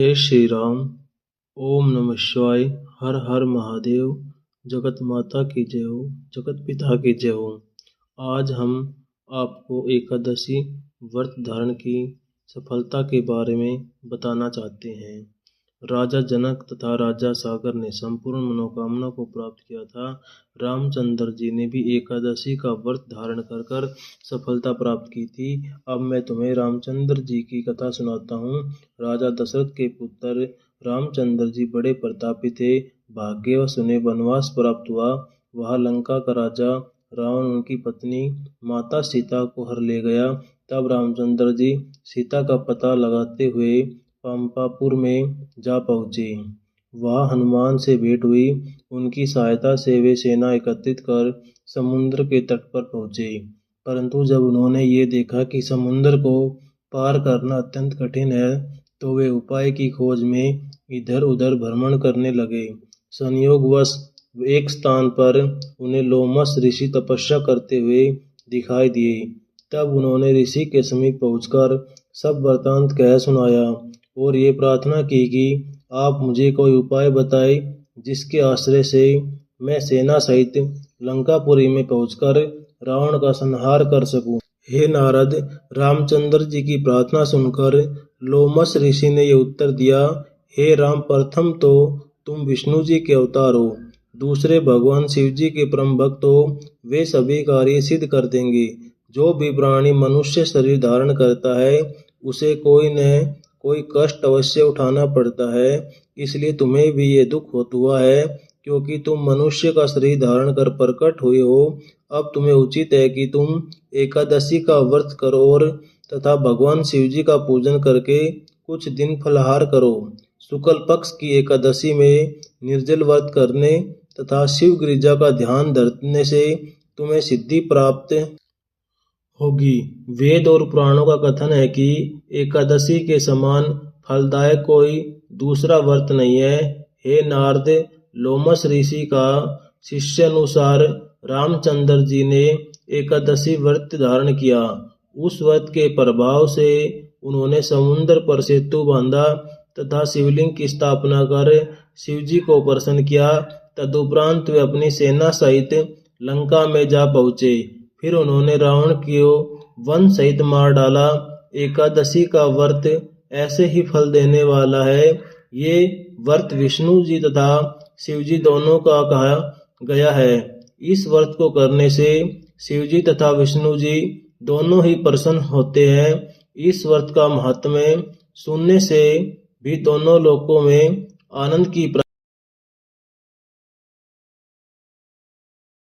जय श्री राम। ओम नमः शिवाय। हर हर महादेव। जगत माता की जय हो, जगत पिता की जय हो। आज हम आपको एकादशी व्रत धारण की सफलता के बारे में बताना चाहते हैं। राजा जनक तथा राजा सागर ने संपूर्ण मनोकामना को प्राप्त किया था। रामचंद्र जी ने भी एकादशी का व्रत धारण कर कर सफलता प्राप्त की थी। अब मैं तुम्हें रामचंद्र जी की कथा सुनाता हूँ। राजा दशरथ के पुत्र रामचंद्र जी बड़े प्रतापी थे। भाग्यवश उन्हें वनवास प्राप्त हुआ। वह लंका का राजा रावण उनकी पत्नी माता सीता को हर ले गया। तब रामचंद्र जी सीता का पता लगाते हुए पंपापुर में जा पहुँचे। वहाँ हनुमान से भेंट हुई। उनकी सहायता से वे सेना एकत्रित कर समुद्र के तट पर पहुँचे। परंतु जब उन्होंने ये देखा कि समुद्र को पार करना अत्यंत कठिन है, तो वे उपाय की खोज में इधर उधर भ्रमण करने लगे। संयोगवश एक स्थान पर उन्हें लोमस ऋषि तपस्या करते हुए दिखाई दिए। तब उन्होंने ऋषि के समीप पहुंचकर सब वृतांत कह सुनाया और ये प्रार्थना की कि आप मुझे कोई उपाय बताएं, जिसके आश्रय से मैं सेना सहित लंकापुरी में पहुंचकर रावण का संहार कर सकूं। हे नारद, रामचंद्र जी की प्रार्थना सुनकर लोमस ऋषि ने ये उत्तर दिया, हे राम, प्रथम तो तुम विष्णु जी के अवतार हो, दूसरे भगवान शिव जी के परम भक्त हो। वे सभी कार्य सिद्ध कर देंगे। जो भी प्राणी मनुष्य शरीर धारण करता है, उसे कोई न कोई कष्ट अवश्य उठाना पड़ता है। इसलिए तुम्हें भी ये दुख हुआ है, क्योंकि तुम मनुष्य का शरीर धारण कर प्रकट हुए हो। अब तुम्हें उचित है कि तुम एकादशी का व्रत करो और तथा भगवान शिव जी का पूजन करके कुछ दिन फलाहार करो। शुक्ल पक्ष की एकादशी में निर्जल व्रत करने तथा शिव गिरिजा का ध्यान धरने से तुम्हें सिद्धि प्राप्त होगी। वेद और पुराणों का कथन है कि एकादशी के समान फलदायक कोई दूसरा व्रत नहीं है। हे नारद, लोमस ऋषि का शिष्यानुसार रामचंद्र जी ने एकादशी व्रत धारण किया। उस व्रत के प्रभाव से उन्होंने समुद्र पर सेतु बांधा तथा शिवलिंग की स्थापना कर शिव जी को प्रसन्न किया। तदुपरांत वे अपनी सेना सहित लंका में जा पहुँचे। फिर उन्होंने रावण को वन सहित मार डाला। एकादशी का व्रत ऐसे ही फल देने वाला है। ये व्रत विष्णु जी तथा शिव जी दोनों का कहा गया है। इस व्रत को करने से शिव जी तथा विष्णु जी दोनों ही प्रसन्न होते हैं। इस व्रत का महात्म्य सुनने से भी दोनों लोकों में आनंद की